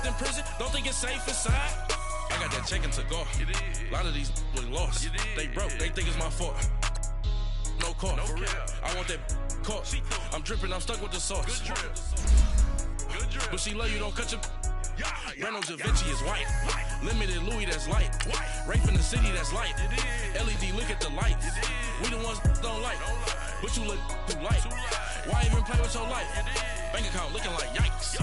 in prison, don't think it's safe inside. I got that check to go. A lot of these look lost. They broke, they think it's my fault. No car, for real. I want that caught. I'm dripping, I'm stuck with the sauce. Good drip. But she love you, don't cut your. Reynolds Da Vinci is white. Limited Louis, that's light. Rape in the city, that's light. LED, look at the lights. We the ones don't like. But you look too light. Why even play with your life? Bank account looking like yikes.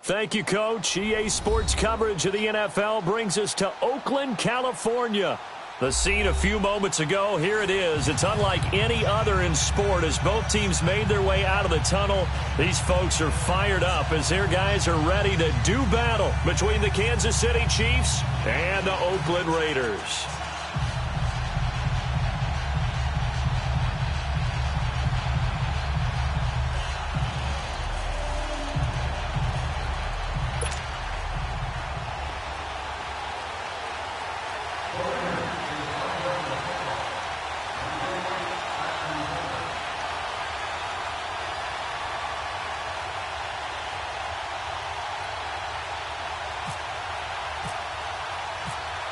Thank you, Coach. EA Sports coverage of the NFL brings us to Oakland, California. The scene a few moments ago, here it is. It's unlike any other in sport as both teams made their way out of the tunnel. These folks are fired up as their guys are ready to do battle between the Kansas City Chiefs and the Oakland Raiders.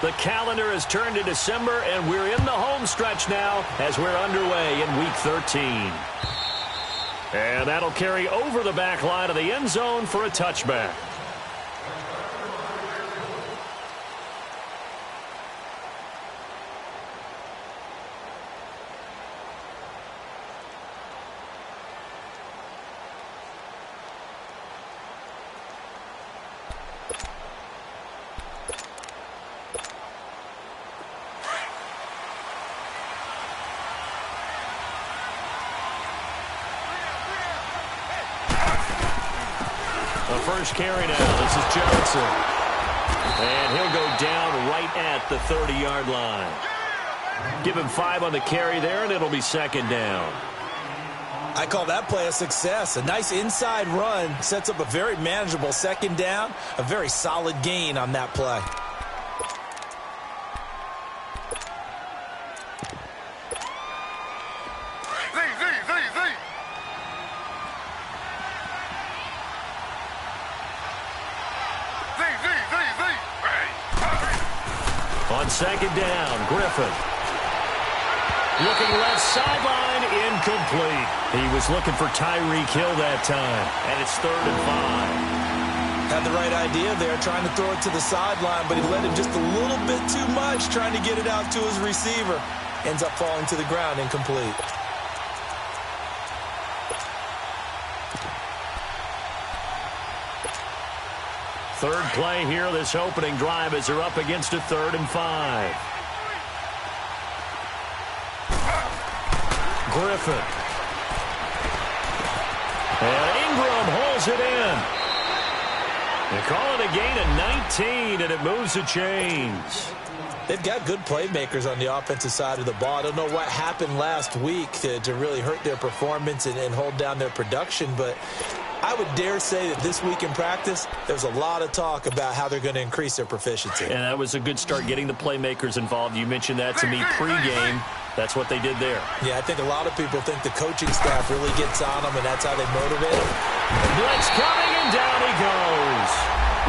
The calendar has turned to December, and we're in the home stretch now as we're underway in Week 13. And that'll carry over the back line of the end zone for a touchback. First carry now. This is Johnson. And he'll go down right at the 30-yard line. Give him 5 on the carry there, and it'll be second down. I call that play a success. A nice inside run sets up a very manageable second down. A very solid gain on that play. On second down, Griffin. Looking left sideline, incomplete. He was looking for Tyreek Hill that time, and it's 3rd and 5. Had the right idea there, trying to throw it to the sideline, but he let him just a little bit too much, trying to get it out to his receiver. Ends up falling to the ground, incomplete. Third play here, this opening drive as they're up against a 3rd and 5. Griffin. And Ingram holds it in. They call it a gain of 19, and it moves the chains. They've got good playmakers on the offensive side of the ball. I don't know what happened last week to really hurt their performance and hold down their production, but I would dare say that this week in practice, there's a lot of talk about how they're going to increase their proficiency. And that was a good start, getting the playmakers involved. You mentioned that to me pregame. That's what they did there. Yeah, I think a lot of people think the coaching staff really gets on them, and that's how they motivate them. Blitz coming, and down he goes.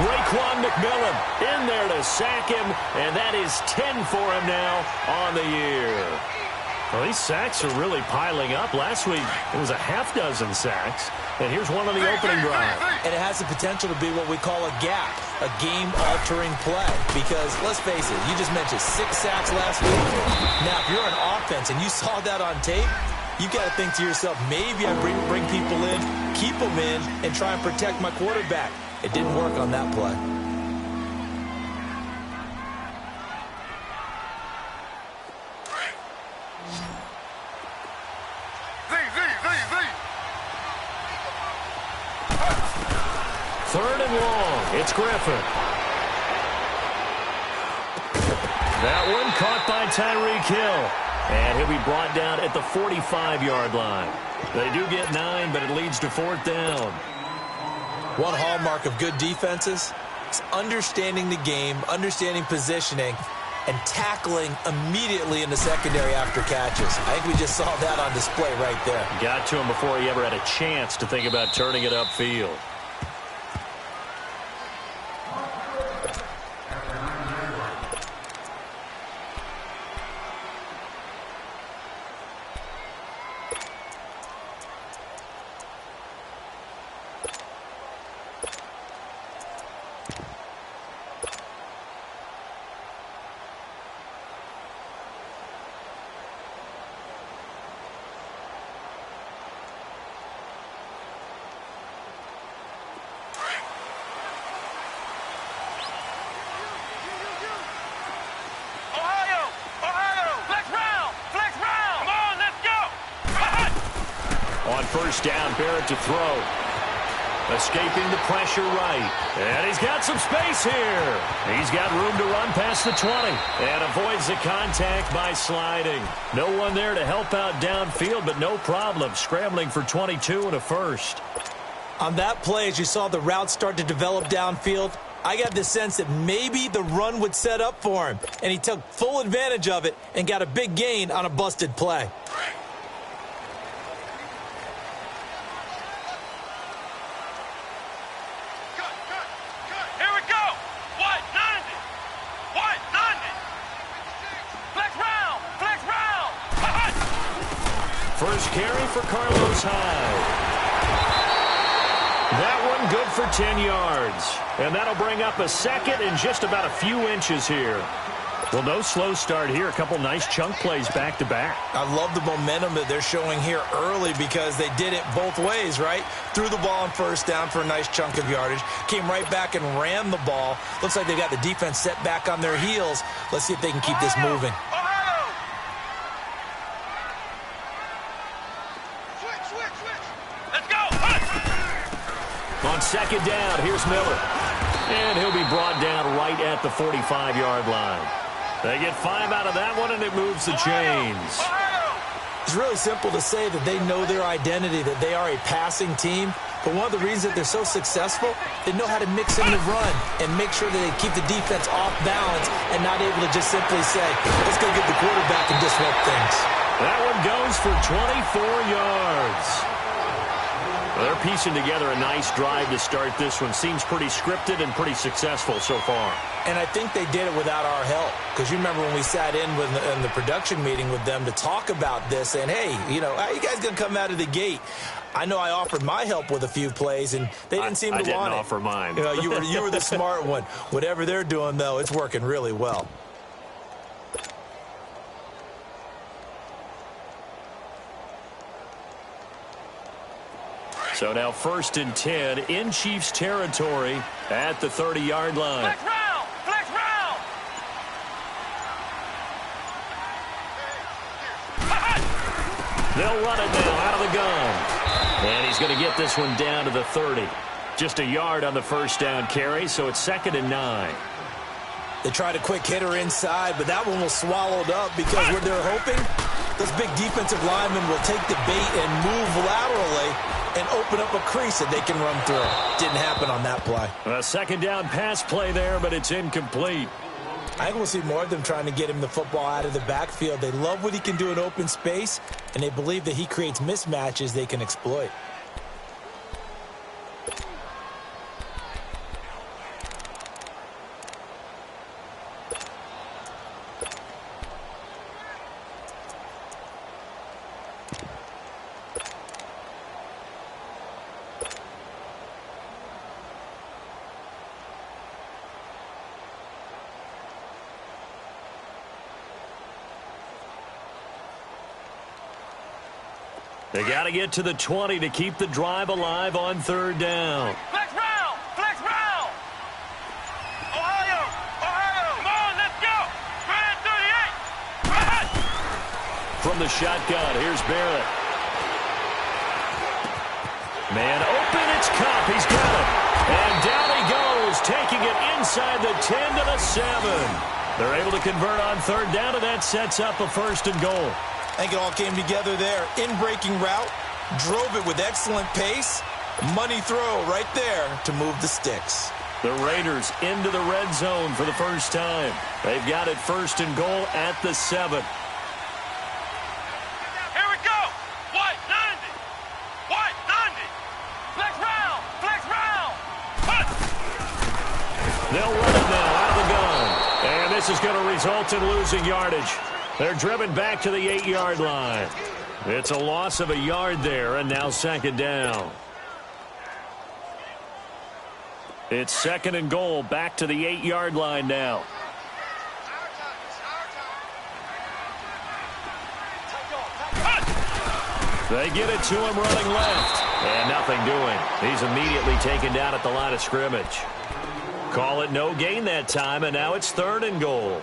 Raekwon McMillan in there to sack him, and that is 10 for him now on the year. Well, these sacks are really piling up. Last week, it was a half-dozen sacks. And here's one on the opening drive. And it has the potential to be what we call a gap, a game-altering play. Because, let's face it, you just mentioned 6 sacks last week. Now, if you're an offense and you saw that on tape, you got to think to yourself, maybe I bring people in, keep them in, and try and protect my quarterback. It didn't work on that play. It's Griffin. That one caught by Tyreek Hill. And he'll be brought down at the 45-yard line. They do get 9, but it leads to 4th down. One hallmark of good defenses is understanding the game, understanding positioning, and tackling immediately in the secondary after catches. I think we just saw that on display right there. Got to him before he ever had a chance to think about turning it upfield. First down, Barrett to throw. Escaping the pressure right. And he's got some space here. He's got room to run past the 20. And avoids the contact by sliding. No one there to help out downfield, but no problem. Scrambling for 22 and a first. On that play, as you saw the route start to develop downfield, I got the sense that maybe the run would set up for him. And he took full advantage of it and got a big gain on a busted play. First carry for Carlos Hyde. That one good for 10 yards. And that'll bring up a second and just about a few inches here. Well, no slow start here. A couple nice chunk plays back-to-back. I love the momentum that they're showing here early because they did it both ways, right? Threw the ball on first down for a nice chunk of yardage. Came right back and ran the ball. Looks like they've got the defense set back on their heels. Let's see if they can keep this moving. On second down, here's Miller. And he'll be brought down right at the 45-yard line. They get 5 out of that one, and it moves the chains. It's really simple to say that they know their identity, that they are a passing team. But one of the reasons that they're so successful, they know how to mix in the run and make sure that they keep the defense off balance and not able to just simply say, let's go get the quarterback and disrupt things. That one goes for 24 yards. Well, they're piecing together a nice drive to start this one. Seems pretty scripted and pretty successful so far. And I think they did it without our help. Because you remember when we sat in the production meeting with them to talk about this, saying, hey, you know, how are you guys going to come out of the gate? I know I offered my help with a few plays, and they didn't seem to want it. I didn't offer mine. You know, you were the smart one. Whatever they're doing, though, it's working really well. So now 1st and 10 in Chiefs territory at the 30-yard line. Flex round! Flex round! They'll run it now out of the gun. And he's going to get this one down to the 30. Just a yard on the first down carry, so it's 2nd and 9. They tried a quick hitter inside, but that one was swallowed up because what they're hoping, those big defensive linemen will take the bait and move laterally and open up a crease that they can run through. Didn't happen on that play. A 2nd down pass play there, but it's incomplete. I think we'll see more of them trying to get him the football out of the backfield. They love what he can do in open space, and they believe that he creates mismatches they can exploit. They got to get to the 20 to keep the drive alive on 3rd down. Flex round! Flex round! Ohio! Ohio! Come on, let's go! Grand 38! Right! From the shotgun, here's Barrett. Man open, it's Cup. He's got it. And down he goes Eagles taking it inside the 10 to the 7. They're able to convert on third down, and that sets up a 1st and goal. I think it all came together there. In-breaking route, drove it with excellent pace. Money throw right there to move the sticks. The Raiders into the red zone for the first time. They've got it 1st and goal at the 7. Here we go. White 90. White 90. Flex round. Flex round. Punt. They'll run it now out of the gun. And this is going to result in losing yardage. They're driven back to the 8-yard line. It's a loss of a yard there, and now 2nd down. It's 2nd and goal, back to the 8-yard line now. They get it to him running left. And nothing doing. He's immediately taken down at the line of scrimmage. Call it no gain that time, and now it's 3rd and goal.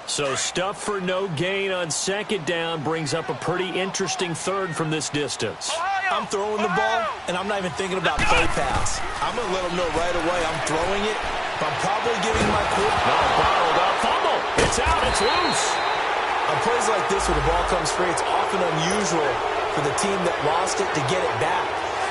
So stuff for no gain on 2nd down brings up a pretty interesting 3rd from this distance. I'm throwing the ball, and I'm not even thinking about play pass. I'm going to let them know right away I'm throwing it, but I'm probably giving my quarterback. Bottled up fumble. It's out. It's loose. On plays like this where the ball comes free, it's often unusual for the team that lost it to get it back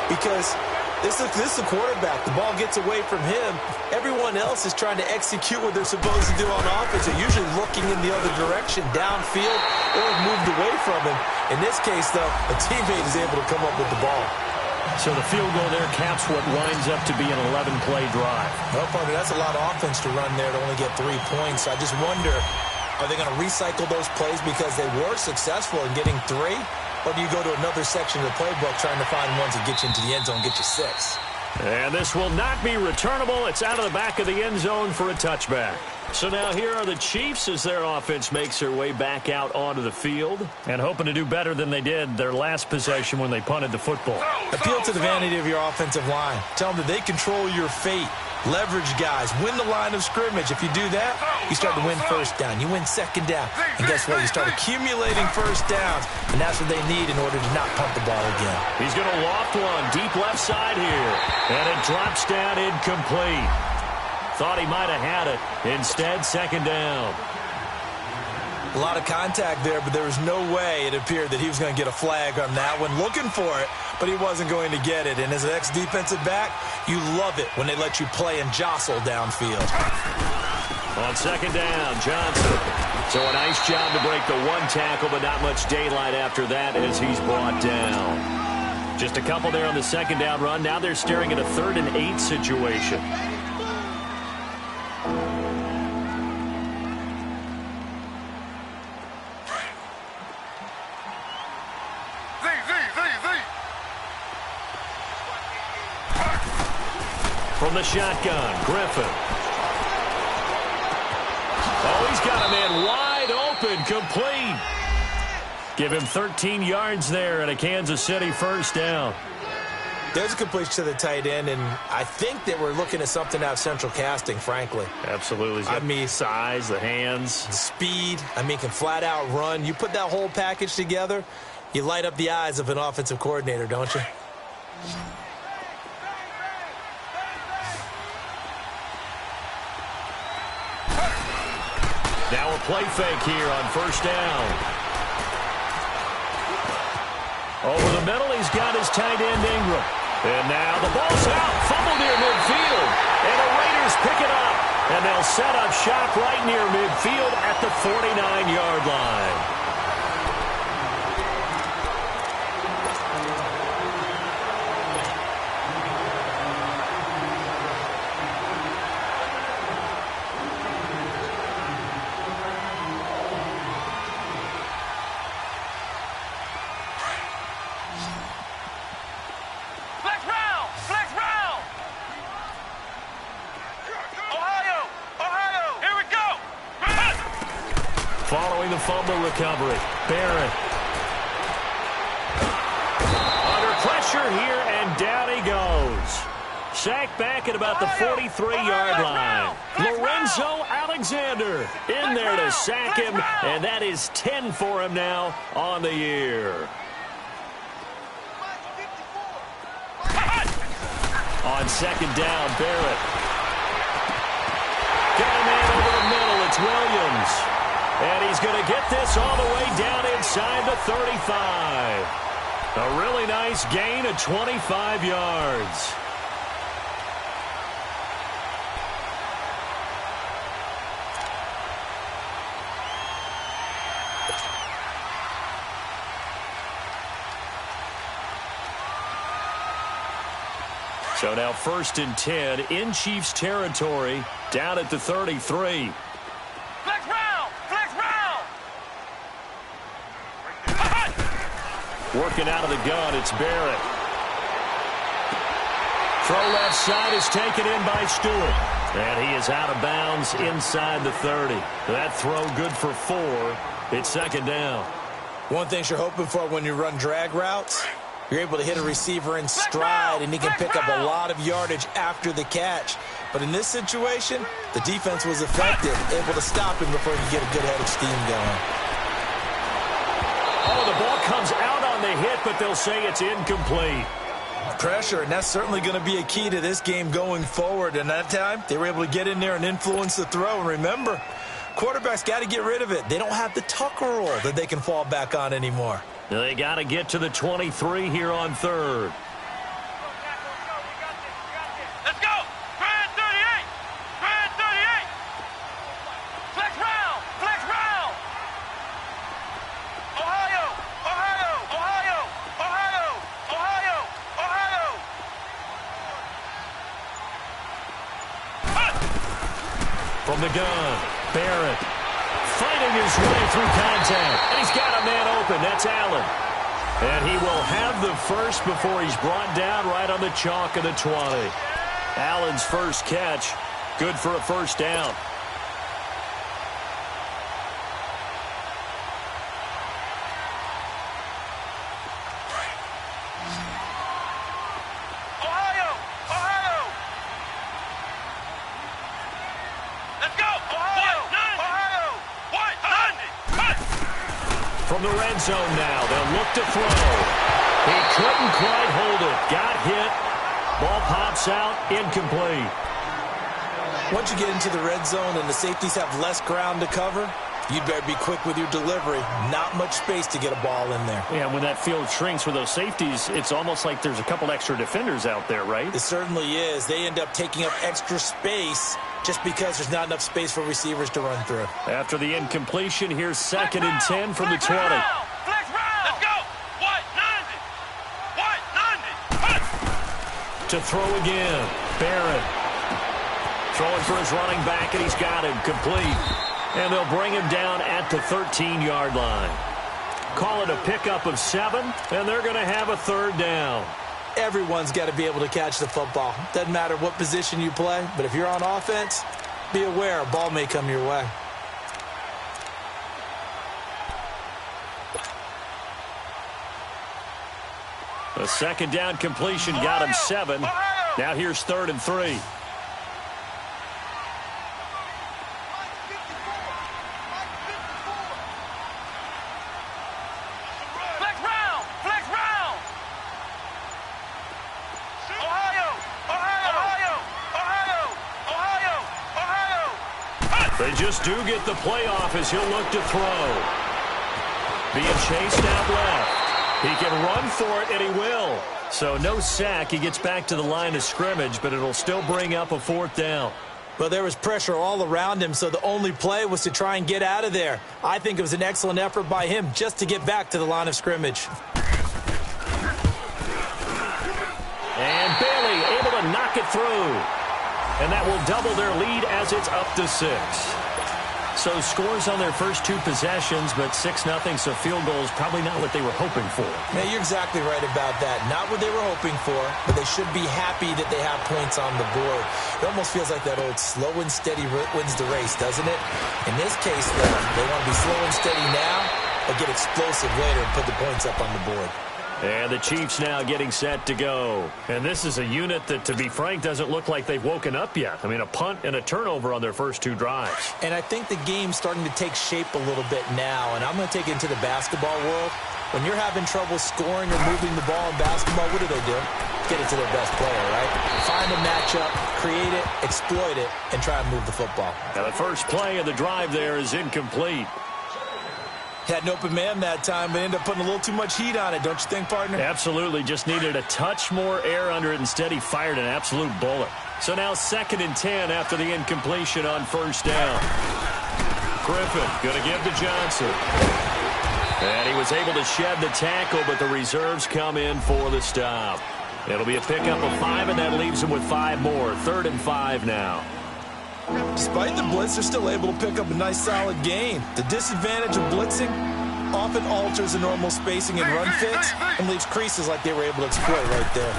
because this is the quarterback. The ball gets away from him. Everyone else is trying to execute what they're supposed to do on offense. They're usually looking in the other direction, downfield, or moved away from him. In this case, though, a teammate is able to come up with the ball. So the field goal there caps what winds up to be an 11-play drive. No, partner, that's a lot of offense to run there to only get 3 points. I just wonder, are they going to recycle those plays because they were successful in getting 3? Or do you go to another section of the playbook trying to find ones that get you into the end zone and get you 6? And this will not be returnable. It's out of the back of the end zone for a touchback. So now here are the Chiefs as their offense makes their way back out onto the field and hoping to do better than they did their last possession when they punted the football. Appeal to the vanity of your offensive line. Tell them that they control your fate. Leverage guys. Win the line of scrimmage. If you do that, you start to win 1st down. You win 2nd down. And guess what? You start accumulating 1st downs. And that's what they need in order to not punt the ball again. He's going to loft one deep left side here. And it drops down incomplete. Thought he might have had it. Instead, 2nd down. A lot of contact there, but there was no way it appeared that he was going to get a flag on that one. Looking for it, but he wasn't going to get it. And as an ex-defensive back, you love it when they let you play and jostle downfield. On 2nd down, Johnson. So a nice job to break the 1 tackle, but not much daylight after that as he's brought down. Just a couple there on the 2nd down run. Now they're staring at a 3rd and 8 situation. From the shotgun, Griffin. Oh, he's got a man wide open, complete. Give him 13 yards there and a Kansas City 1st down. There's a completion to the tight end, and I think that we're looking at something out of central casting, frankly. Absolutely. He's got the size, the hands. The speed. I mean, can flat out run. You put that whole package together, you light up the eyes of an offensive coordinator, don't you? Now a play fake here on 1st down. Over the middle, he's got his tight end Ingram. And now the ball's out, fumble near midfield. And the Raiders pick it up. And they'll set up shop right near midfield at the 49-yard line. Following the fumble recovery, Barrett. Under pressure here, and down he goes. Sacked back at about the 43-yard line. Lorenzo Alexander in there to sack him, and that is 10 for him now on the year. On second down, Barrett. Got a man over the middle. It's Williams. And he's going to get this all the way down inside the 35. A really nice gain of 25 yards. So now 1st and 10 in Chiefs territory, down at the 33. Flex round! Flex round! Working out of the gun, it's Barrett. Throw left side is taken in by Stewart. And he is out of bounds inside the 30. That throw good for 4. It's 2nd down. One thing you're hoping for when you run drag routes, you're able to hit a receiver in stride, and he can pick up a lot of yardage after the catch. But in this situation, the defense was effective, able to stop him before he could get a good head of steam going. Oh, the ball comes out on the hit, but they'll say it's incomplete. Pressure, and that's certainly going to be a key to this game going forward. And that time, they were able to get in there and influence the throw. And remember, quarterbacks got to get rid of it. They don't have the Tucker rule that they can fall back on anymore. They got to get to the 23 here on 3rd. Let's go! Grand 38! Grand 38! Flex round! Flex round! Ohio! Ohio! Ohio! Ohio! Ohio! Ohio! From the gun, Barrett fighting his way through contact. And he's got a man open. That's Allen. And he will have the first before he's brought down right on the chalk of the 20. Allen's first catch, good for a 1st down. Ohio! Ohio! Let's go! Ohio! Ohio! What? From the red zone now, they'll look to throw. He couldn't quite hold it. Got hit. Ball pops out, incomplete. Once you get into the red zone and the safeties have less ground to cover, you'd better be quick with your delivery. Not much space to get a ball in there. Yeah, when that field shrinks with those safeties, it's almost like there's a couple extra defenders out there, right? It certainly is. They end up taking up extra space just because there's not enough space for receivers to run through. After the incompletion, here's 2nd and 10 from the 20. Flex round! Let's go! What? 90! What? 90! To throw again, Barrett. Throwing for his running back, and he's got him complete. And they'll bring him down at the 13-yard line. Call it a pickup of 7, and they're going to have a 3rd down. Everyone's got to be able to catch the football. Doesn't matter what position you play, but if you're on offense, be aware a ball may come your way. A 2nd down completion got him 7. Now here's 3rd and 3. Flex round! Flex round! Ohio! Ohio! Ohio! Ohio! Ohio! They just do get the playoff as he'll look to throw. Being chased out left. He can run for it, and he will. So no sack. He gets back to the line of scrimmage, but it'll still bring up a 4th down. Well, there was pressure all around him, so the only play was to try and get out of there. I think it was an excellent effort by him just to get back to the line of scrimmage. And Bailey able to knock it through. And that will double their lead as it's up to 6. So scores on their first 2 possessions, but 6-0, so field goals probably not what they were hoping for. Yeah, you're exactly right about that. Not what they were hoping for, but they should be happy that they have points on the board. It almost feels like that old slow and steady wins the race, doesn't it? In this case, though, they want to be slow and steady now, but get explosive later and put the points up on the board. And the Chiefs now getting set to go. And this is a unit that, to be frank, doesn't look like they've woken up yet. I mean, a punt and a turnover on their first 2 drives. And I think the game's starting to take shape a little bit now. And I'm going to take it into the basketball world. When you're having trouble scoring or moving the ball in basketball, what do? get it to their best player, right? Find a matchup, create it, exploit it, and try and move the football. Now the first play of the drive there is incomplete. Had an open man that time, but ended up putting a little too much heat on it, don't you think, partner? Absolutely. Just needed a touch more air under it. Instead, he fired an absolute bullet. So now 2nd and 10 after the incompletion on first down. Griffin going to give to Johnson. And he was able to shed the tackle, but the reserves come in for the stop. It'll be a pickup of 5, and that leaves him with 5 more. 3rd and 5 now. Despite the blitz, they're still able to pick up a nice, solid gain. The disadvantage of blitzing often alters the normal spacing and run fits and leaves creases like they were able to exploit right there.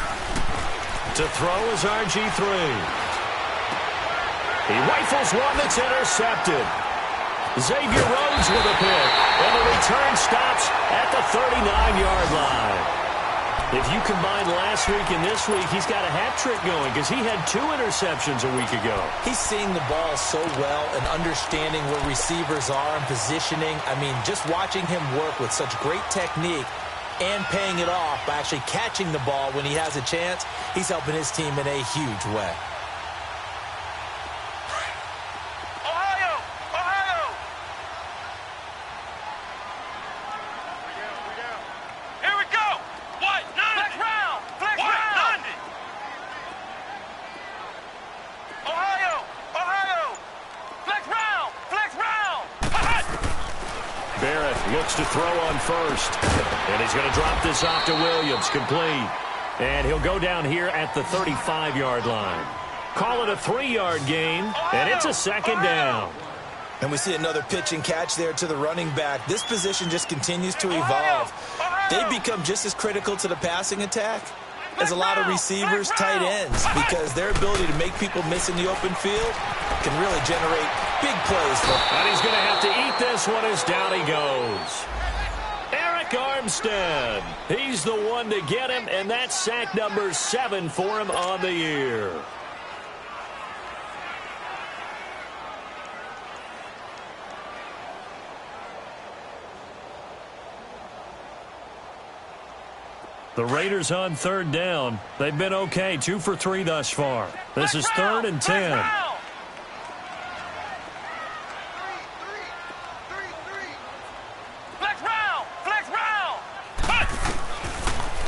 To throw is RG3. He rifles one that's intercepted. Xavier Rhodes with a pick, and the return stops at the 39-yard line. If you combine last week and this week, he's got a hat trick going because he had 2 interceptions a week ago. He's seeing the ball so well and understanding where receivers are and positioning. I mean, just watching him work with such great technique and paying it off by actually catching the ball when he has a chance, he's helping his team in a huge way. To throw on first. And he's going to drop this off to Williams. Complete. And he'll go down here at the 35-yard line. Call it a 3-yard gain, and it's a 2nd down. And we see another pitch and catch there to the running back. This position just continues to evolve. They become just as critical to the passing attack as a lot of receivers, tight ends, because their ability to make people miss in the open field can really generate big plays. And he's going to have to eat this one as down he goes. Eric Armstead. He's the one to get him, and that's sack number 7 for him on the year. The Raiders on 3rd down. They've been okay, 2 for 3 thus far. This is 3rd and 10.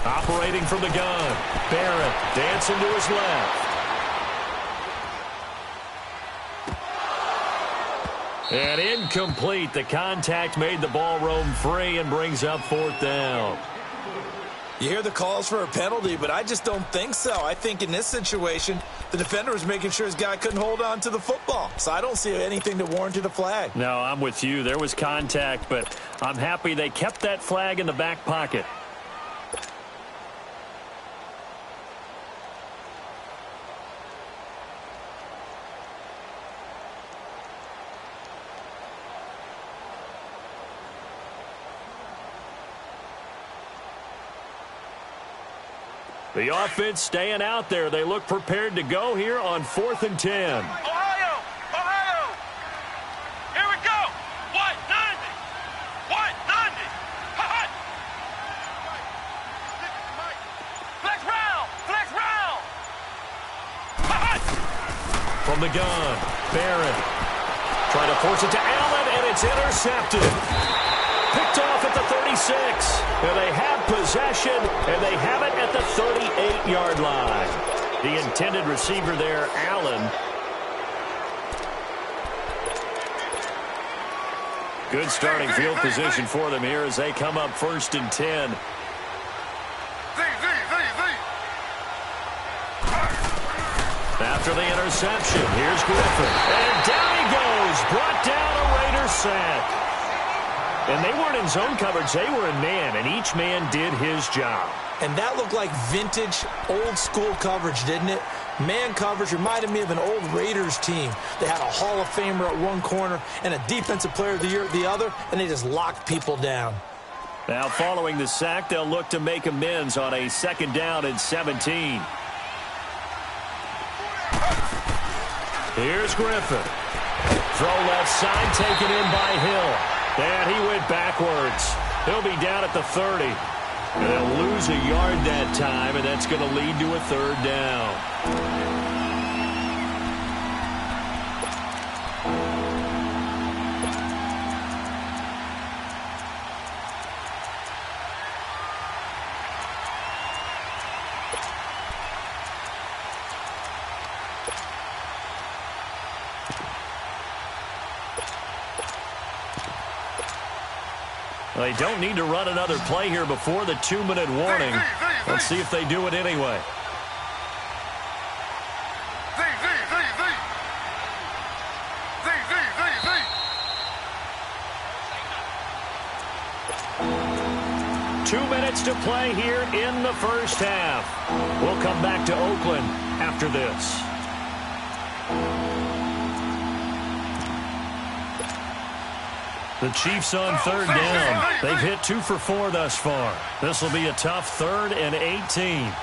Operating from the gun. Barrett dancing to his left. And incomplete. The contact made the ball roam free and brings up 4th down. You hear the calls for a penalty, but I just don't think so. I think in this situation, the defender was making sure his guy couldn't hold on to the football. So I don't see anything to warrant a flag. No, I'm with you. There was contact, but I'm happy they kept that flag in the back pocket. The offense staying out there. They look prepared to go here on 4th and 10. Ohio! Ohio! Here we go! White 90! White 90! Hot! Flex round! Flex round! Hot! From the gun, Barrett trying to force it to Allen, and it's intercepted. Picked off at the 36. And they have possession, and they have it at the 38-yard line. The intended receiver there, Allen. Good starting field position for them here as they come up 1st and 10. After the interception, here's Griffin. And down he goes. Brought down a Raider sack. And they weren't in zone coverage. They were in man, and each man did his job. And that looked like vintage, old-school coverage, didn't it? Man coverage reminded me of an old Raiders team. They had a Hall of Famer at one corner and a Defensive Player of the Year at the other, and they just locked people down. Now, following the sack, they'll look to make amends on a 2nd down and 17. Here's Griffin. Throw left side, taken in by Hill. And he went backwards. He'll be down at the 30. And they'll lose a yard that time, and that's going to lead to a third down. They don't need to run another play here before the 2-minute warning. Let's see if they do it anyway. Two minutes to play here in the first half. We'll come back to Oakland after this. The Chiefs on third down. They've hit 2 for 4 thus far. This will be a tough 3rd and 18.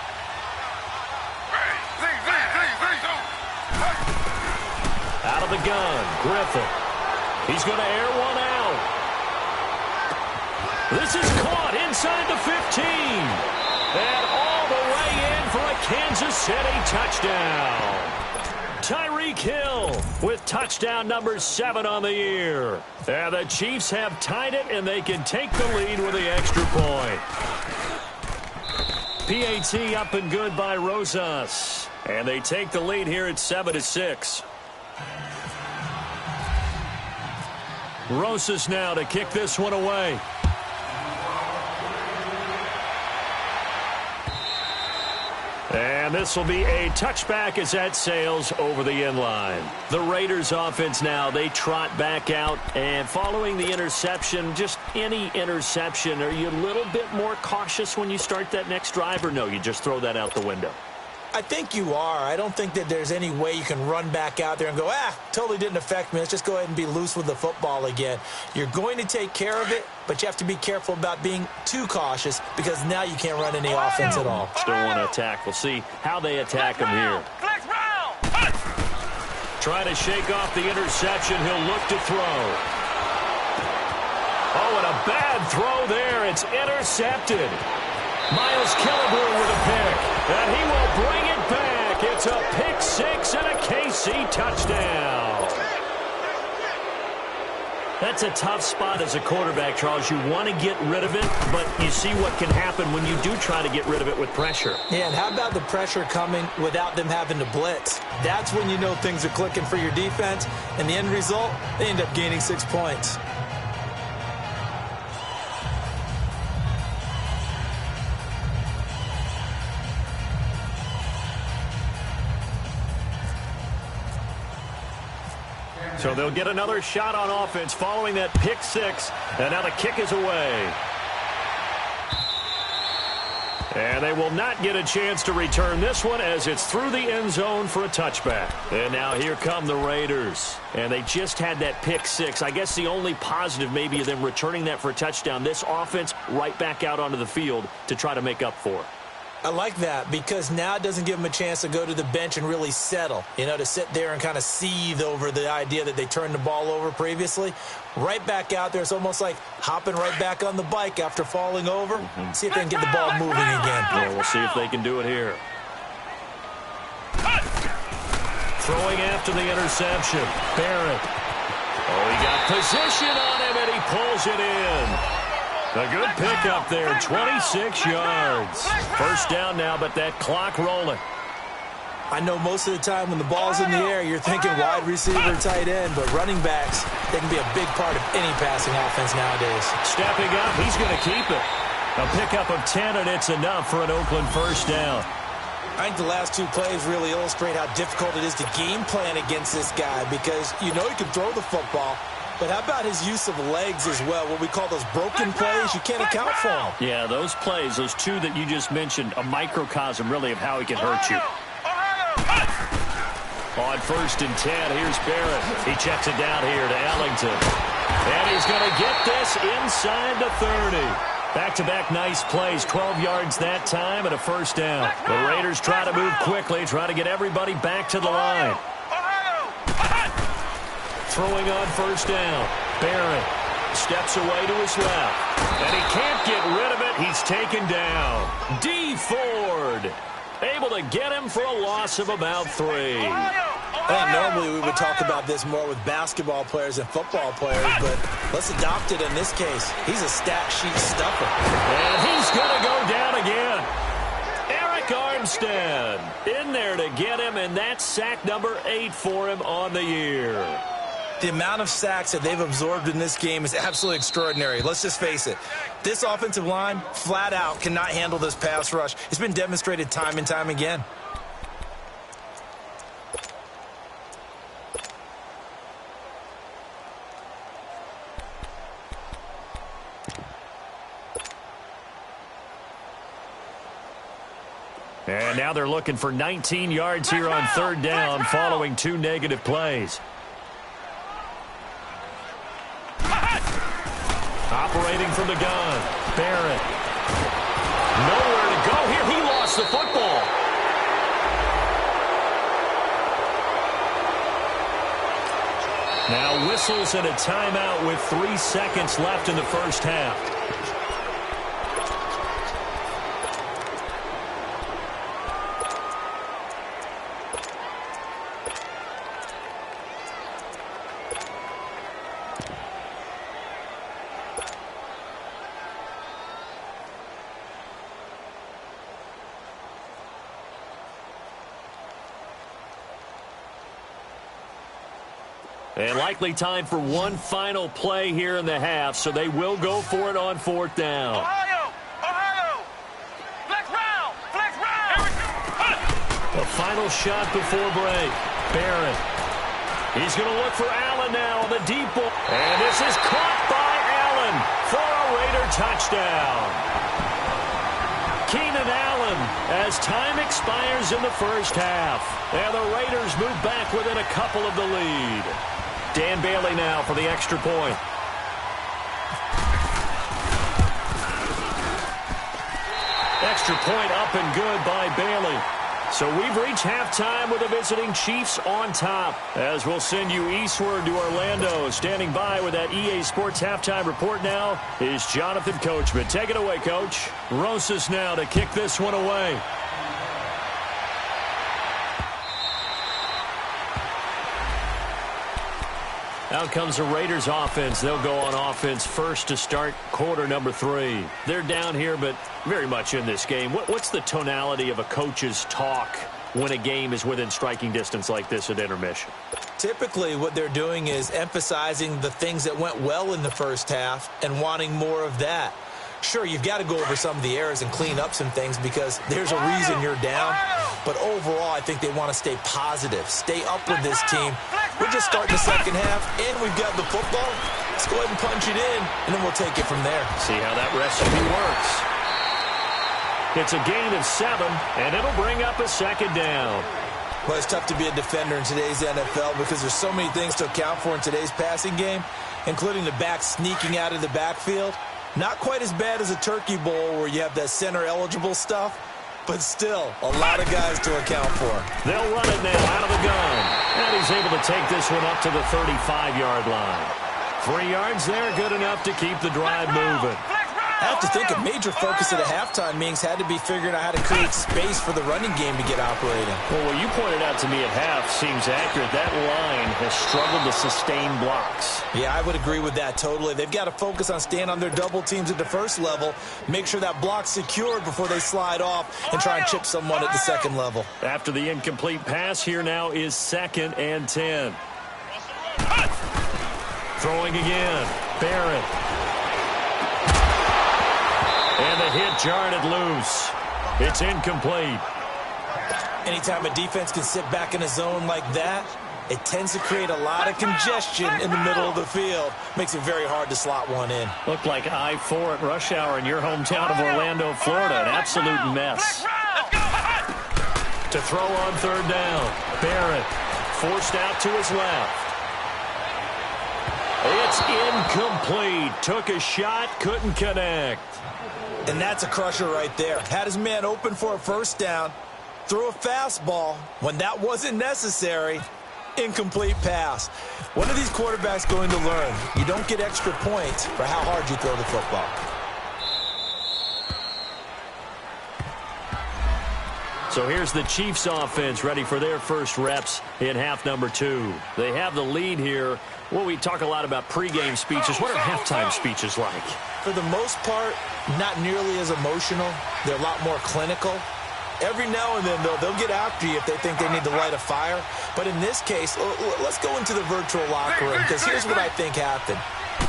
Out of the gun, Griffin. He's going to air one out. This is caught inside the 15. And all the way in for a Kansas City touchdown. Tyreek Hill with touchdown number 7 on the year. And the Chiefs have tied it, and they can take the lead with the extra point. PAT up and good by Rosas. And they take the lead here at 7-6. Rosas now to kick this one away. And this will be a touchback as that sails over the end line. The Raiders offense now, they trot back out. And following the interception, just any interception, are you a little bit more cautious when you start that next drive, or no, you just throw that out the window? I think you are. I don't think that there's any way you can run back out there and go, totally didn't affect me. Let's just go ahead and be loose with the football again. You're going to take care of it, but you have to be careful about being too cautious because now you can't run any offense at all. Still want to attack. We'll see how they attack him here. Trying to shake off the interception. He'll look to throw. Oh, and a bad throw there. It's intercepted. Miles Killebrew with a pick, and he will bring it back. It's a pick 6 and a KC touchdown. That's a tough spot as a quarterback, Charles. You want to get rid of it, but you see what can happen when you do try to get rid of it with pressure. Yeah, and how about the pressure coming without them having to blitz? That's when you know things are clicking for your defense, and the end result, they end up gaining 6 points. So they'll get another shot on offense following that pick 6. And now the kick is away. And they will not get a chance to return this one as it's through the end zone for a touchback. And now here come the Raiders. And they just had that pick 6. I guess the only positive maybe of them returning that for a touchdown. This offense right back out onto the field to try to make up for it. I like that because now it doesn't give them a chance to go to the bench and really settle, to sit there and kind of seethe over the idea that they turned the ball over previously. Right back out there, it's almost like hopping right back on the bike after falling over. See if they can get the ball moving again. Yeah, we'll see if they can do it here. Throwing after the interception, Barrett. Oh, he got position on him, and he pulls it in. A good pickup there, 26 yards. First down now, but that clock rolling. I know most of the time when the ball's in the air, you're thinking wide receiver, tight end, but running backs, they can be a big part of any passing offense nowadays. Stepping up, he's going to keep it. A pickup of 10, and it's enough for an Oakland first down. I think the last 2 plays really illustrate how difficult it is to game plan against this guy because you know he can throw the football. But how about his use of legs as well, what we call those broken plays? You can't account for them. Yeah, those plays, those 2 that you just mentioned, a microcosm really of how he can hurt you. On 1st and 10, here's Barrett. He checks it down here to Ellington. And he's going to get this inside the 30. Back-to-back nice plays, 12 yards that time and a first down. The Raiders try to move quickly, try to get everybody back to the line. Throwing on 1st down, Barrett. steps away to his left. And he can't get rid of it. He's taken down. D. Ford able to get him for a loss of about 3. I think normally we would talk about this more with basketball players and football players, but let's adopt it in this case. He's a stat sheet stuffer. And he's going to go down again. Eric Armstead in there to get him, and that's sack number 8 for him on the year. The amount of sacks that they've absorbed in this game is absolutely extraordinary. Let's just face it. This offensive line, flat out, cannot handle this pass rush. It's been demonstrated time and time again. And now they're looking for 19 yards here on 3rd down following 2 negative plays. Operating from the gun, Barrett. Nowhere to go here. He lost the football. Now whistles and a timeout with 3 seconds left in the first half. And likely time for one final play here in the half, so they will go for it on 4th down. Ohio! Flex round! Flex round! A final shot before break. Barrett. He's going to look for Allen now on the deep ball. And this is caught by Allen for a Raider touchdown. Keenan Allen as time expires in the first half. And the Raiders move back within a couple of the lead. Dan Bailey now for the extra point. Extra point up and good by Bailey. So we've reached halftime with the visiting Chiefs on top. As we'll send you eastward to Orlando. Standing by with that EA Sports halftime report now is Jonathan Coachman. Take it away, Coach. Rosas now to kick this one away. Out comes the Raiders offense. They'll go on offense first to start quarter number 3. They're down here, but very much in this game. What's the tonality of a coach's talk when a game is within striking distance like this at intermission? Typically, what they're doing is emphasizing the things that went well in the first half and wanting more of that. Sure, you've got to go over some of the errors and clean up some things because there's a reason you're down. But overall, I think they want to stay positive, stay up with this team. We're just starting the second half, and we've got the football. Let's go ahead and punch it in, and then we'll take it from there. See how that recipe works. It's a gain of 7, and it'll bring up a 2nd down. Well, it's tough to be a defender in today's NFL because there's so many things to account for in today's passing game, including the back sneaking out of the backfield. Not quite as bad as a turkey bowl where you have that center-eligible stuff, but still a lot of guys to account for. They'll run it now out of the gun. And he's able to take this one up to the 35-yard line. 3 yards there, good enough to keep the drive moving. I have to think a major focus of the halftime meetings had to be figuring out how to create space for the running game to get operating. Well, what you pointed out to me at half seems accurate. That line has struggled to sustain blocks. Yeah, I would agree with that totally. They've got to focus on staying on their double teams at the first level, make sure that block's secured before they slide off and try and chip someone at the second level. After the incomplete pass, here now is 2nd and 10. Throwing again. Barrett. And the hit jarred it loose. It's incomplete. Anytime a defense can sit back in a zone like that, it tends to create a lot of congestion in the middle of the field. Makes it very hard to slot one in. Looked like I-4 at rush hour in your hometown of Orlando, Florida. An absolute mess. To throw on 3rd down. Barrett forced out to his left. It's incomplete. Took a shot, couldn't connect. And that's a crusher right there. Had his man open for a 1st down, threw a fastball when that wasn't necessary, Incomplete pass. When are these quarterbacks going to learn? You don't get extra points for how hard you throw the football. So here's the Chiefs offense ready for their first reps in half number 2. They have the lead here. Well, we talk a lot about pregame speeches. What are halftime speeches like? For the most part, not nearly as emotional. They're a lot more clinical. Every now and then, though, they'll get after you if they think they need to light a fire. But in this case, let's go into the virtual locker room, because here's what I think happened.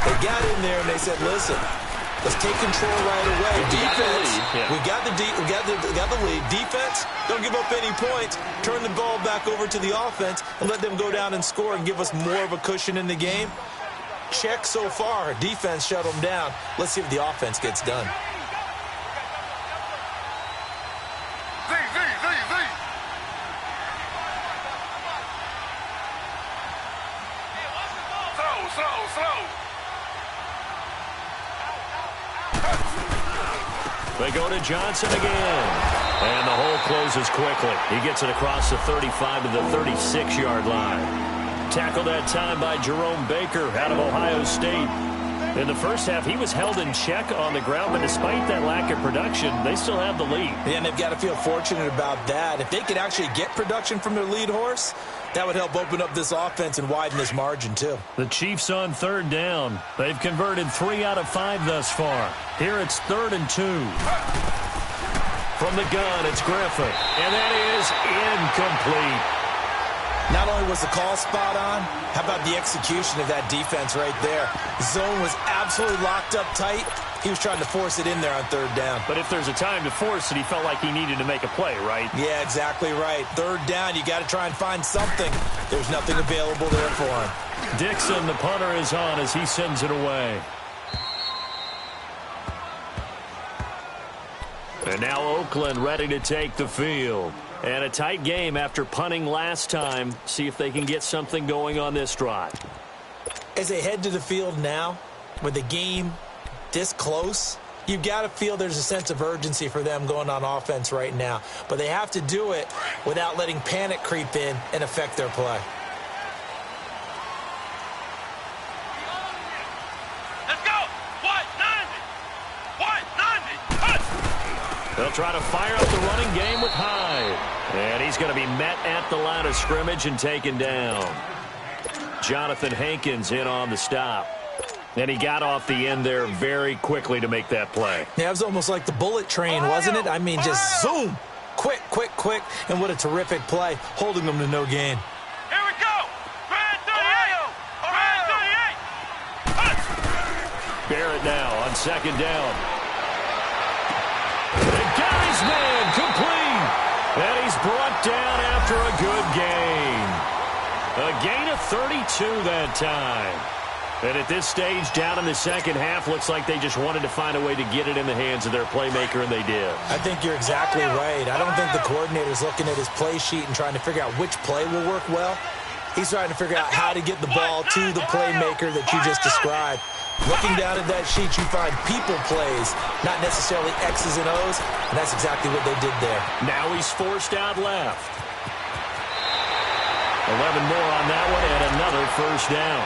They got in there and they said, listen, let's take control right away. Defense, we got the lead. Defense, don't give up any points. Turn the ball back over to the offense and let them go down and score and give us more of a cushion in the game. Check so far. Defense shut them down. Let's see if the offense gets done. They go to Johnson again. And the hole closes quickly. He gets it across the 35 to the 36-yard line. Tackled that time by Jerome Baker out of Ohio State. In the first half, he was held in check on the ground, but despite that lack of production, they still have the lead. Yeah, and they've got to feel fortunate about that. If they could actually get production from their lead horse, that would help open up this offense and widen this margin, too. The Chiefs on third down. They've converted 3 out of 5 thus far. Here it's 3rd and 2. From the gun, it's Griffin. And that is incomplete. Not only was the call spot on, how about the execution of that defense right there? Zone was absolutely locked up tight. He was trying to force it in there on 3rd down. But if there's a time to force it, he felt like he needed to make a play, right? Yeah, exactly right. 3rd down, you got to try and find something. There's nothing available there for him. Dixon, the punter, is on as he sends it away. And now Oakland ready to take the field. And a tight game after punting last time. See if they can get something going on this drive. As they head to the field now, with the game this close, you've got to feel there's a sense of urgency for them going on offense right now. But they have to do it without letting panic creep in and affect their play. Let's go! White 90! White 90! They'll try to fire up the running game with Hyde. And he's going to be met at the line of scrimmage and taken down. Jonathan Hankins in on the stop. And he got off the end there very quickly to make that play. Yeah, it was almost like the bullet train, wasn't it? I mean, just zoom. Quick, quick, quick. And what a terrific play, holding them to no gain. Here we go! Grand 38! Barrett now on 2nd down. And Gary's man complete. And he's brought down after a good gain. A gain of 32 that time. And at this stage, down in the second half, looks like they just wanted to find a way to get it in the hands of their playmaker, and they did. I think you're exactly right. I don't think the coordinator's looking at his play sheet and trying to figure out which play will work well. He's trying to figure out how to get the ball to the playmaker that you just described. Looking down at that sheet, you find people plays, not necessarily X's and O's, and that's exactly what they did there. Now he's forced out left. 11 more on that one, and another first down.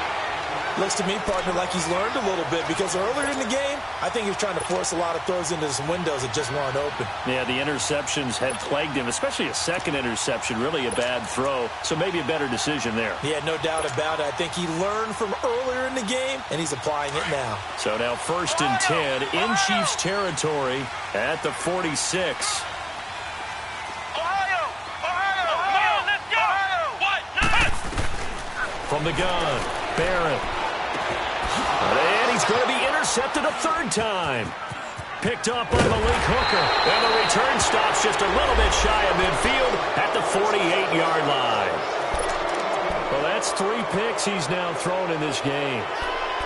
Looks to me, partner, like he's learned a little bit, because earlier in the game, I think he was trying to force a lot of throws into some windows that just weren't open. Yeah, the interceptions had plagued him, especially a second interception, really a bad throw, so maybe a better decision there. Yeah, no doubt about it. I think he learned from earlier in the game, and he's applying it now. So now 1st and 10 in Chiefs territory at the 46. Ohio! Let's go! White 90! From the gun, Barrett. And he's going to be intercepted a 3rd time. Picked up by Malik Hooker. And the return stops just a little bit shy of midfield at the 48-yard line. Well, that's 3 picks he's now thrown in this game.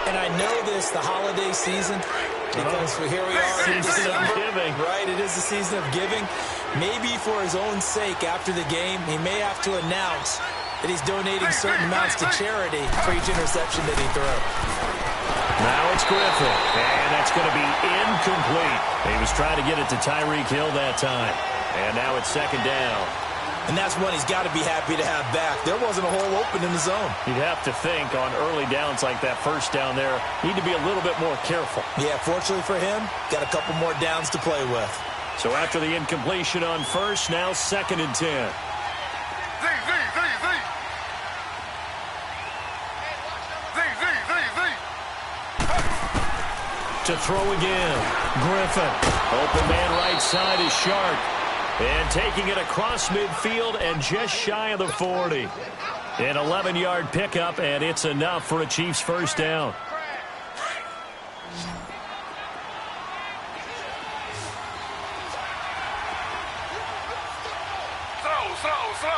And I know this, the holiday season, because here we are in Season of December. giving. Right, it is the season of giving. Maybe for his own sake after the game, he may have to announce that he's donating certain amounts to charity for each interception that he throws. Now it's Griffin, and that's going to be incomplete. He was trying to get it to Tyreek Hill that time. And now it's 2nd down. And that's one he's got to be happy to have back. There wasn't a hole open in the zone. You'd have to think on early downs like that first down there, need to be a little bit more careful. Yeah, fortunately for him, got a couple more downs to play with. So after the incompletion on first, now 2nd and 10. To throw again. Griffin. Open man right side is Shark. And taking it across midfield and just shy of the 40. An 11-yard pickup, and it's enough for a Chiefs first down. Slow.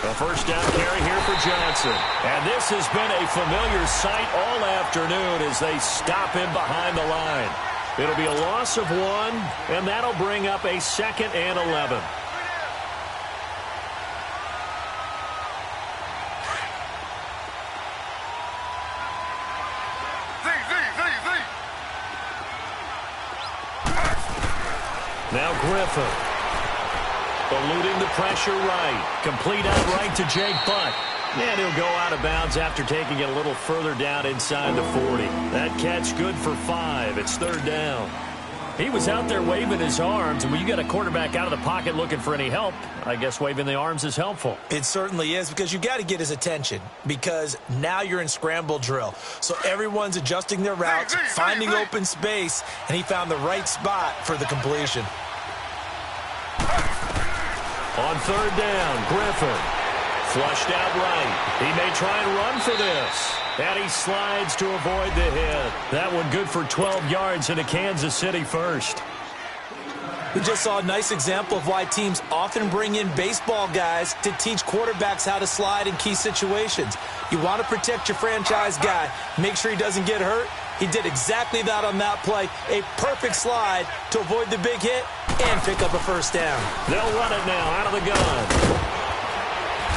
A first down carry here for Johnson. And this has been a familiar sight all afternoon as they stop him behind the line. It'll be a loss of 1, and that'll bring up a 2nd and 11. Now Griffin. Eluding the pressure right. Complete out right to Jake Butt. And he'll go out of bounds after taking it a little further down inside the 40. That catch good for 5. It's 3rd down. He was out there waving his arms, and when you get a quarterback out of the pocket looking for any help, I guess waving the arms is helpful. It certainly is, because you got to get his attention, because now you're in scramble drill. So everyone's adjusting their routes, finding open space, and he found the right spot for the completion. On 3rd down, Griffin. Flushed out right. He may try and run for this. And he slides to avoid the hit. That one good for 12 yards into Kansas City first. We just saw a nice example of why teams often bring in baseball guys to teach quarterbacks how to slide in key situations. You want to protect your franchise guy. Make sure he doesn't get hurt. He did exactly that on that play. A perfect slide to avoid the big hit and pick up a first down. They'll run it now out of the gun.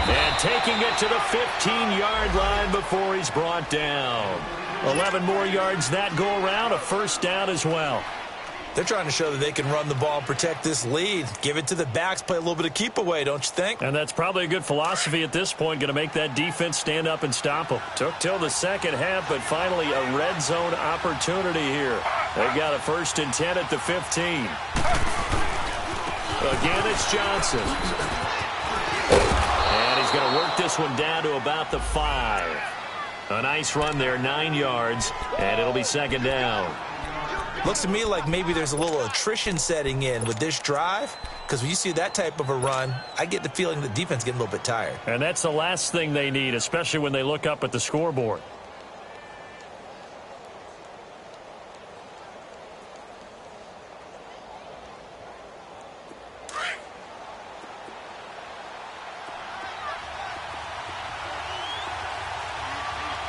And taking it to the 15-yard line before he's brought down. 11 more yards that go around, a first down as well. They're trying to show that they can run the ball and protect this lead. Give it to the backs, play a little bit of keep away, don't you think? And that's probably a good philosophy at this point, going to make that defense stand up and stop them. Took till the second half, but finally a red zone opportunity here. They've got a 1st and 10 at the 15. Again, it's Johnson. And he's going to work this one down to about the 5. A nice run there, 9 yards, and it'll be 2nd down. Looks to me like maybe there's a little attrition setting in with this drive, because when you see that type of a run, I get the feeling the defense is getting a little bit tired. And that's the last thing they need, especially when they look up at the scoreboard.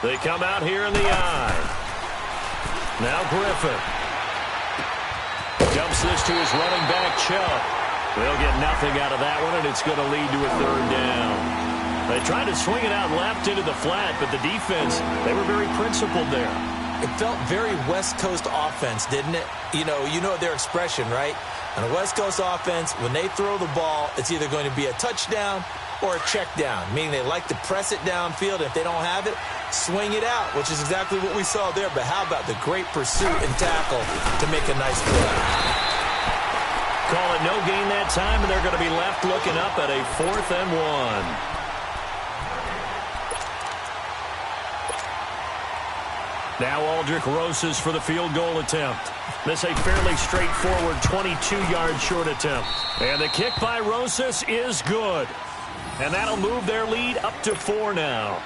They come out here in the eye. Now Griffin. Dumps this to his running back, Chubb. They'll get nothing out of that one, and it's going to lead to a 3rd down. They tried to swing it out left into the flat, but the defense, they were very principled there. It felt very West Coast offense, didn't it? You know their expression, right? On a West Coast offense, when they throw the ball, it's either going to be a touchdown or a check down, meaning they like to press it downfield. If they don't have it, swing it out, which is exactly what we saw there. But how about the great pursuit and tackle to make a nice play? Call it no gain that time, and they're going to be left looking up at a 4th and 1. Now Aldrich Rosas for the field goal attempt. This a fairly straightforward 22-yard short attempt. And the kick by Rosas is good. And that'll move their lead up to 4 now.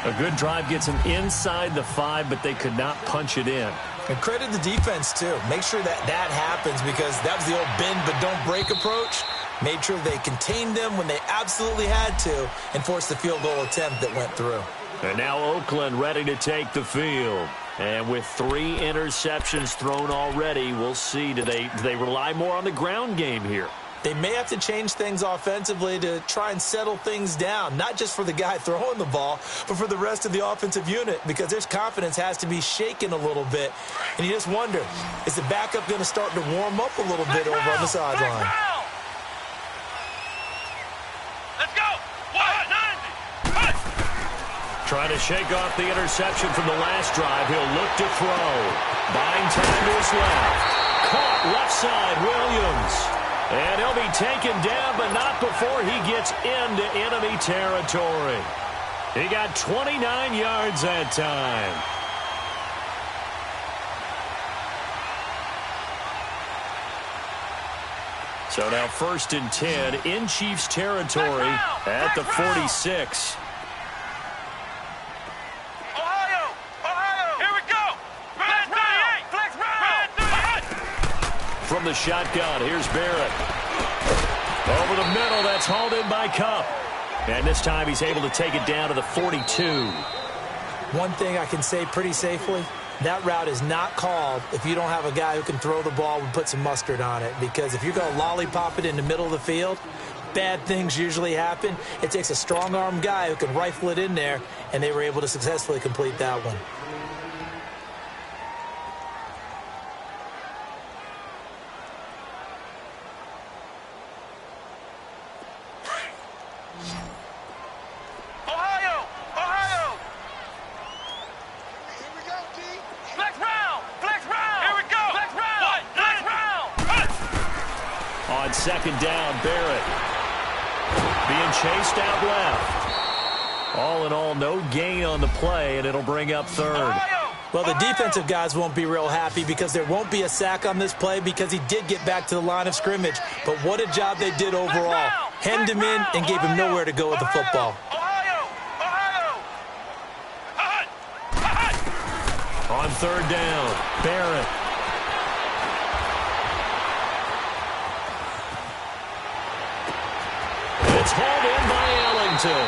A good drive gets them inside the 5, but they could not punch it in. And credit the defense, too. Make sure that happens, because that was the old bend but don't break approach. Made sure they contained them when they absolutely had to and forced the field goal attempt that went through. And now Oakland ready to take the field. And with 3 interceptions thrown already, we'll see. Do they rely more on the ground game here? They may have to change things offensively to try and settle things down, not just for the guy throwing the ball, but for the rest of the offensive unit, because their confidence has to be shaken a little bit. And you just wonder, is the backup going to start to warm up a little bit over on the sideline? Let's go. 190. Trying to shake off the interception from the last drive. He'll look to throw. Buying time to his left. Caught left side, Williams. And he'll be taken down, but not before he gets into enemy territory. He got 29 yards that time. So now 1st and 10 in Chiefs territory at the 46. From the shotgun, here's Barrett. Over the middle, that's hauled in by Cup. And this time he's able to take it down to the 42. One thing I can say pretty safely, that route is not called if you don't have a guy who can throw the ball and put some mustard on it. Because if you're going to lollipop it in the middle of the field, bad things usually happen. It takes a strong-arm guy who can rifle it in there, and they were able to successfully complete that one. On 2nd down, Barrett being chased out left. All in all, no gain on the play, and it'll bring up 3rd. Well, the defensive guys won't be real happy because there won't be a sack on this play because he did get back to the line of scrimmage. But what a job they did overall. Hemmed him in and gave him nowhere to go with the football. On 3rd down, Barrett. It's hauled in by Ellington.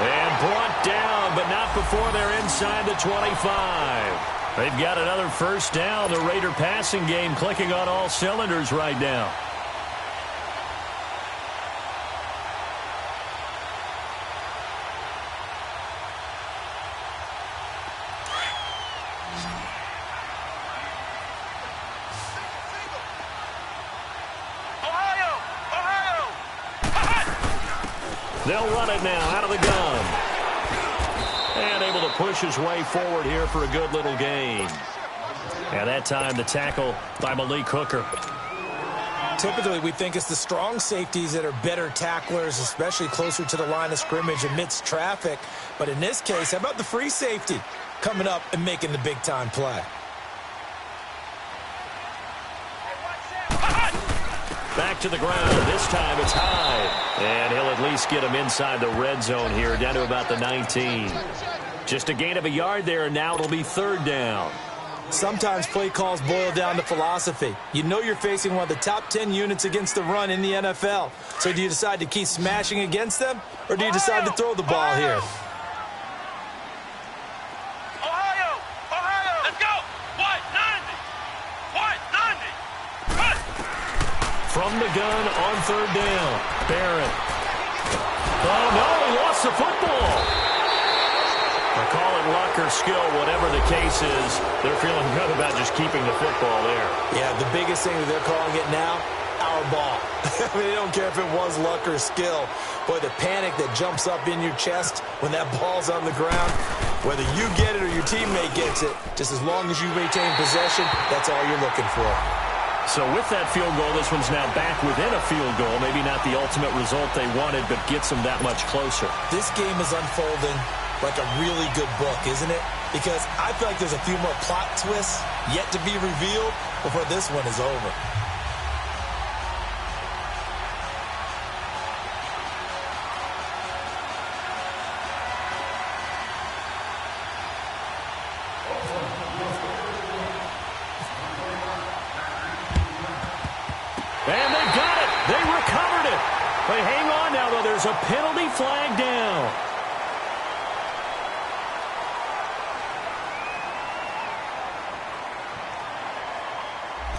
And brought down, but not before they're inside the 25. They've got another 1st down. The Raider passing game clicking on all cylinders right now. They'll run it now out of the gun. And able to push his way forward here for a good little gain. And that time the tackle by Malik Hooker. Typically, we think it's the strong safeties that are better tacklers, especially closer to the line of scrimmage amidst traffic. But in this case, how about the free safety coming up and making the big-time play? Back to the ground. This time it's high. And he'll at least get him inside the red zone here, down to about the 19. Just a gain of a yard there, and now it'll be 3rd down. Sometimes play calls boil down to philosophy. You know you're facing one of the top 10 units against the run in the NFL. So do you decide to keep smashing against them, or do you decide to throw the ball here? From the gun on 3rd down, Barrett. Oh, no, he lost the football. They call it luck or skill, whatever the case is. They're feeling good about just keeping the football there. Yeah, the biggest thing that they're calling it now, our ball. I mean, they don't care if it was luck or skill. Boy, the panic that jumps up in your chest when that ball's on the ground, whether you get it or your teammate gets it, just as long as you maintain possession, that's all you're looking for. So with that field goal, this one's now back within a field goal. Maybe not the ultimate result they wanted, but gets them that much closer. This game is unfolding like a really good book, isn't it? Because I feel like there's a few more plot twists yet to be revealed before this one is over. And they got it. They recovered it. But hang on now, though. There's a penalty flag down.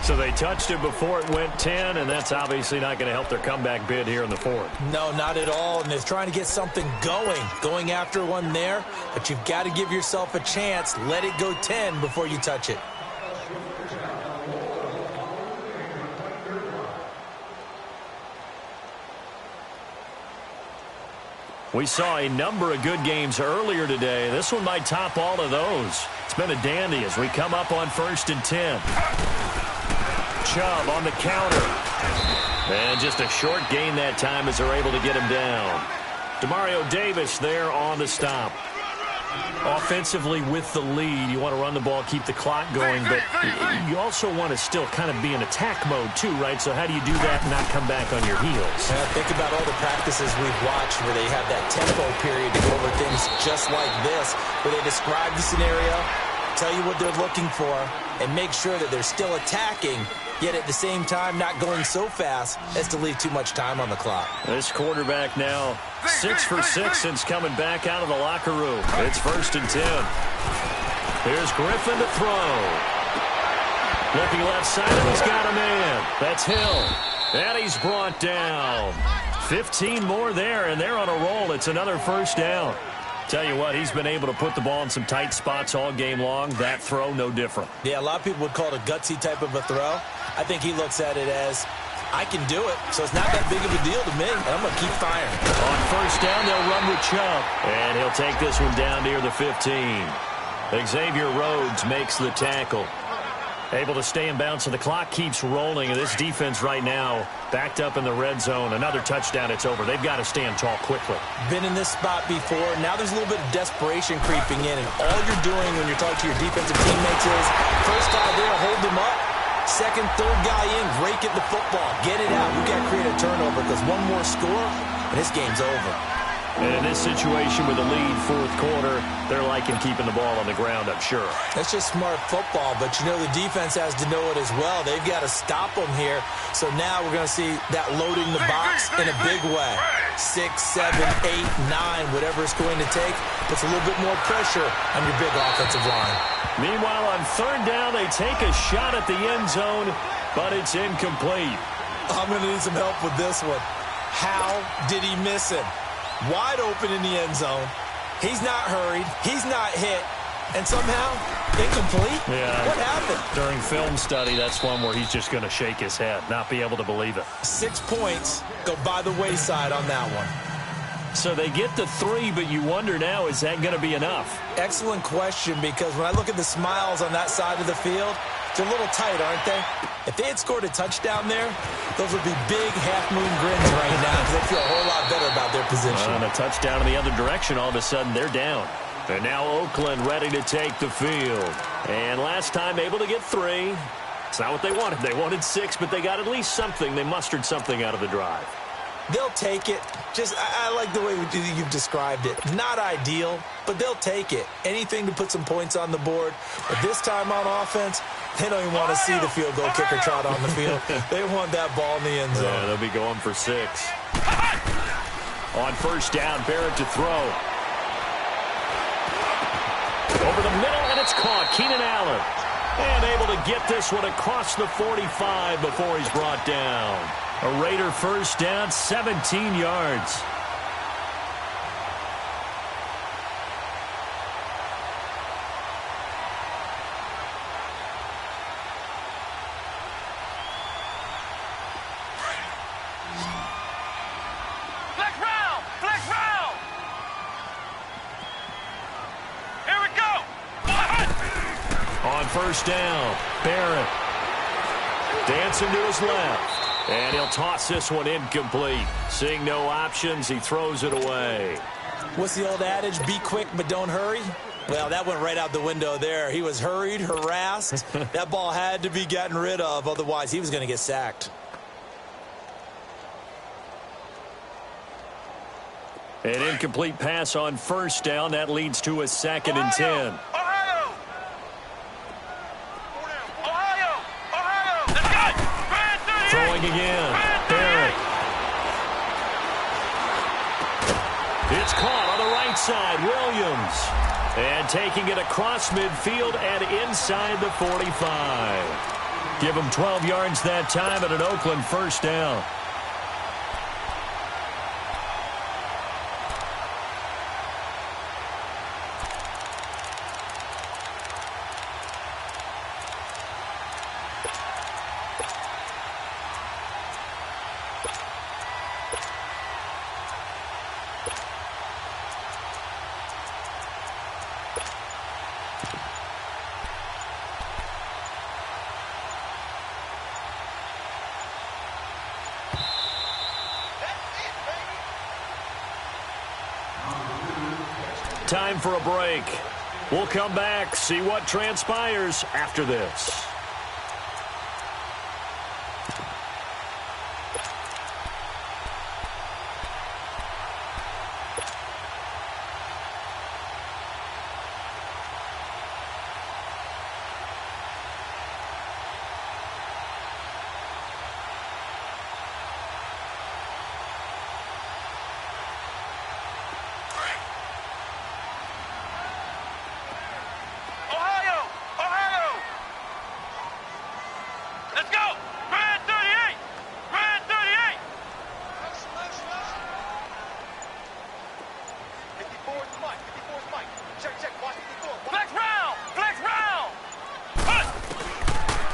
So they touched it before it went 10, and that's obviously not going to help their comeback bid here in the fourth. No, not at all, and they're trying to get something going after one there, but you've got to give yourself a chance. Let it go 10 before you touch it. We saw a number of good games earlier today. This one might top all of those. It's been a dandy as we come up on 1st and 10. Chubb on the counter. And just a short gain that time as they're able to get him down. Demario Davis there on the stop. Offensively with the lead, you want to run the ball, keep the clock going, but you also want to still kind of be in attack mode too, right? So how do you do that and not come back on your heels? Yeah, think about all the practices we've watched where they have that tempo period to go over things just like this, where they describe the scenario, tell you what they're looking for, and make sure that they're still attacking, yet at the same time not going so fast as to leave too much time on the clock. This quarterback now 6 for 6 since coming back out of the locker room. It's 1st and 10. Here's Griffin to throw. Looking left side, and he's got a man. That's Hill. And he's brought down. 15 more there, and they're on a roll. It's another 1st down. Tell you what, he's been able to put the ball in some tight spots all game long. That throw, no different. Yeah, a lot of people would call it a gutsy type of a throw. I think he looks at it as, I can do it, so it's not that big of a deal to me, and I'm going to keep firing. On 1st down, they'll run with Chubb. And he'll take this one down near the 15. Xavier Rhodes makes the tackle. Able to stay in bounds, so the clock keeps rolling. And this defense right now backed up in the red zone. Another touchdown, it's over. They've got to stand tall quickly. Been in this spot before. Now there's a little bit of desperation creeping in, and all you're doing when you're talking to your defensive teammates is, first guy there, hold him up. Second, third guy in, rake at the football. Get it out. You got to create a turnover because one more score, and this game's over. And in this situation with a lead, 4th quarter, they're liking keeping the ball on the ground, I'm sure. That's just smart football, but you know the defense has to know it as well. They've got to stop them here. So now we're going to see that loading the box in a big way. 6, 7, 8, 9, whatever it's going to take, puts a little bit more pressure on your big offensive line. Meanwhile, on 3rd down, they take a shot at the end zone, but it's incomplete. I'm going to need some help with this one. How did he miss him? Wide open in the end zone. He's not hurried. He's not hit. And somehow, incomplete? Yeah. What happened? During film study, that's one where he's just going to shake his head, not be able to believe it. 6 points go by the wayside on that one. So they get the 3, but you wonder now, is that going to be enough? Excellent question, because when I look at the smiles on that side of the field, they're a little tight, aren't they? If they had scored a touchdown there, those would be big half-moon grins right now because they feel a whole lot better about their position. And a touchdown in the other direction, all of a sudden they're down. And now Oakland ready to take the field. And last time able to get 3. It's not what they wanted. They wanted 6, but they got at least something. They mustered something out of the drive. They'll take it. Just, I like the way you've described it. Not ideal, but they'll take it. Anything to put some points on the board. But this time on offense, they don't even want to see the field goal kicker trot on the field. They want that ball in the end zone. Yeah, they'll be going for 6. On 1st down, Barrett to throw. Over the middle, and it's caught. Keenan Allen. And able to get this one across the 45 before he's brought down. A Raider 1st down, 17 yards. Flex round. Here we go. On 1st down, Barrett dancing to his left. And he'll toss this one incomplete. Seeing no options, he throws it away. What's the old adage? Be quick, but don't hurry? Well, that went right out the window there. He was hurried, harassed. That ball had to be gotten rid of. Otherwise, he was going to get sacked. An incomplete pass on 1st down. That leads to a 2nd and 10. Throwing again. Barrett. It's caught on the right side. Williams. And taking it across midfield and inside the 45. Give them 12 yards that time and an Oakland first down. Time for a break. We'll come back, see what transpires after this.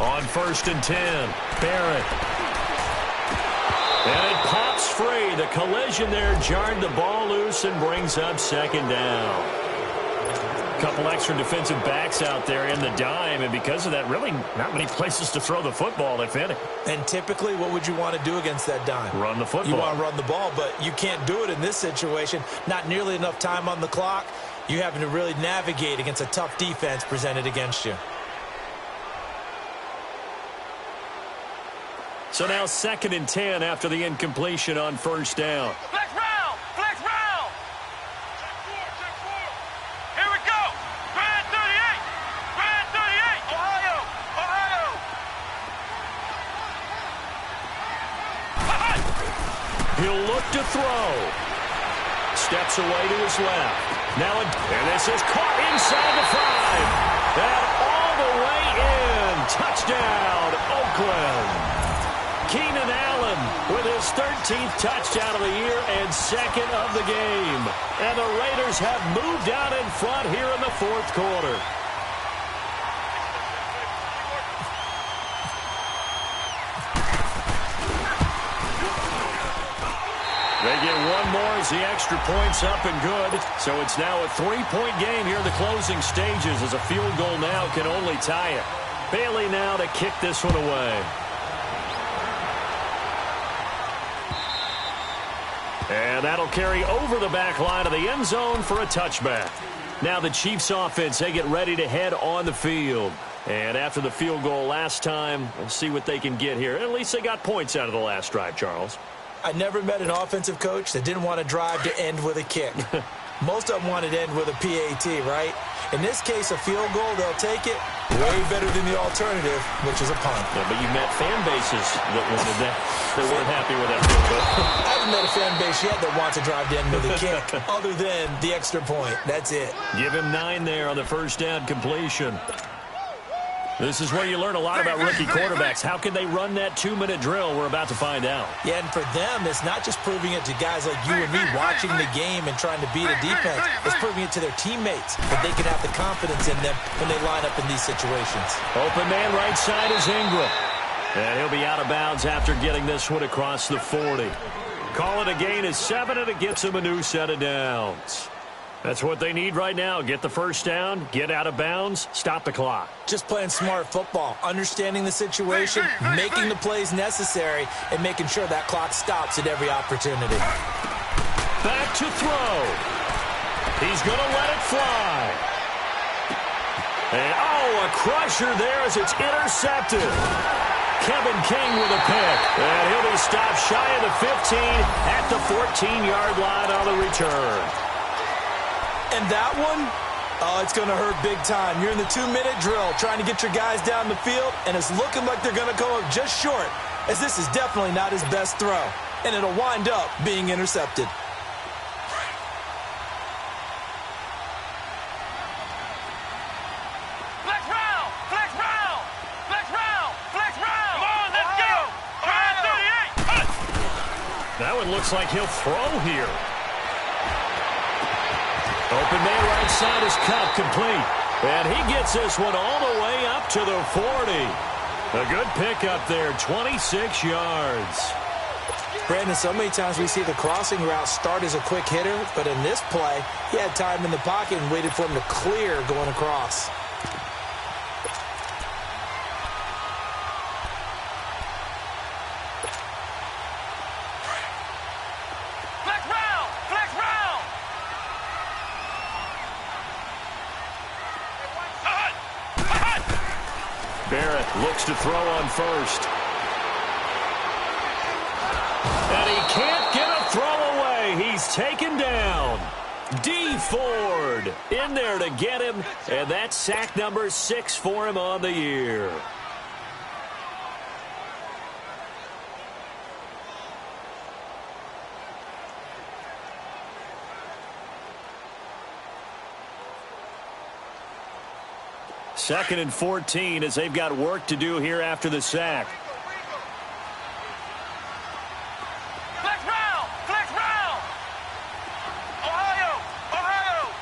On 1st and 10, Barrett. And it pops free. The collision there jarred the ball loose and brings up second down. A couple extra defensive backs out there in the dime, and because of that, really not many places to throw the football, if any. And typically, what would you want to do against that dime? Run the football. You want to run the ball, but you can't do it in this situation. Not nearly enough time on the clock. You're having to really navigate against a tough defense presented against you. So now 2nd and 10 after the incompletion on 1st down. Flex round! Flex round! Check four. Here we go! Brand 38! Brand 38! Ohio! Ohio! He'll look to throw. Steps away to his left. Now, and this is caught inside the 5. And all the way in. Touchdown, Oakland. Keenan Allen with his 13th touchdown of the year and 2nd of the game. And the Raiders have moved out in front here in the 4th quarter. They get one more as the extra point's up and good. So it's now a 3-point game here in the closing stages as a field goal now can only tie it. Bailey now to kick this one away. And that'll carry over the back line of the end zone for a touchback. Now the Chiefs offense, they get ready to head on the field. And after the field goal last time, we'll see what they can get here. At least they got points out of the last drive, Charles. I never met an offensive coach that didn't want to drive to end with a kick. Most of them wanted to end with a PAT, right? In this case, a field goal, they'll take it. Way better than the alternative, which is a punt. Yeah, but you met fan bases that wanted that. They weren't happy with that field goal. I haven't met a fan base yet that wants to drive to end with a kick, other than the extra point. That's it. Give him 9 there on the first down completion. This is where you learn a lot about rookie quarterbacks. How can they run that 2-minute drill? We're about to find out. Yeah, and for them, it's not just proving it to guys like you and me watching the game and trying to beat a defense. It's proving it to their teammates that they can have the confidence in them when they line up in these situations. Open man right side is Ingram. And he'll be out of bounds after getting this one across the 40. Call it a gain of 7, and it gets him a new set of downs. That's what they need right now. Get the first down, get out of bounds, stop the clock. Just playing smart football, understanding the situation, making the plays necessary, and making sure that clock stops at every opportunity. Back to throw. He's going to let it fly. And, a crusher there as it's intercepted. Kevin King with a pick. And he'll be stopped shy of the 15 at the 14-yard line on the return. And that one, it's going to hurt big time. You're in the 2-minute drill trying to get your guys down the field, and it's looking like they're going to go up just short, as this is definitely not his best throw, and it'll wind up being intercepted. Flex round! Flex round! Flex round! Flex go, and looks like he'll throw here. Open man right side is cut, complete. And he gets this one all the way up to the 40. A good pickup there, 26 yards. Brandon, so many times we see the crossing route start as a quick hitter, but in this play, he had time in the pocket and waited for him to clear going across. Flex round! Flex round! Barrett looks to throw on first. And he can't get a throw away. He's taken down. D. Ford in there to get him. And that's sack number 6 for him on the year. Second and 14 as they've got work to do here after the sack. Flex round! Flex round! Ohio! Ohio!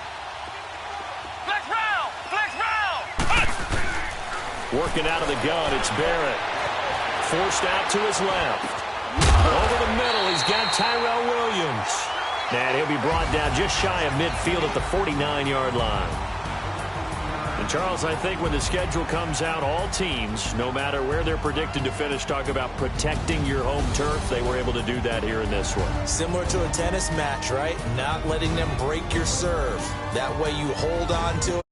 Flex round! Flex round! Working out of the gun, it's Barrett. Forced out to his left. Over the middle, he's got Tyrell Williams. And he'll be brought down just shy of midfield at the 49-yard line. And Charles, I think when the schedule comes out, all teams, no matter where they're predicted to finish, talk about protecting your home turf. They were able to do that here in this one. Similar to a tennis match, right? Not letting them break your serve. That way you hold on to it.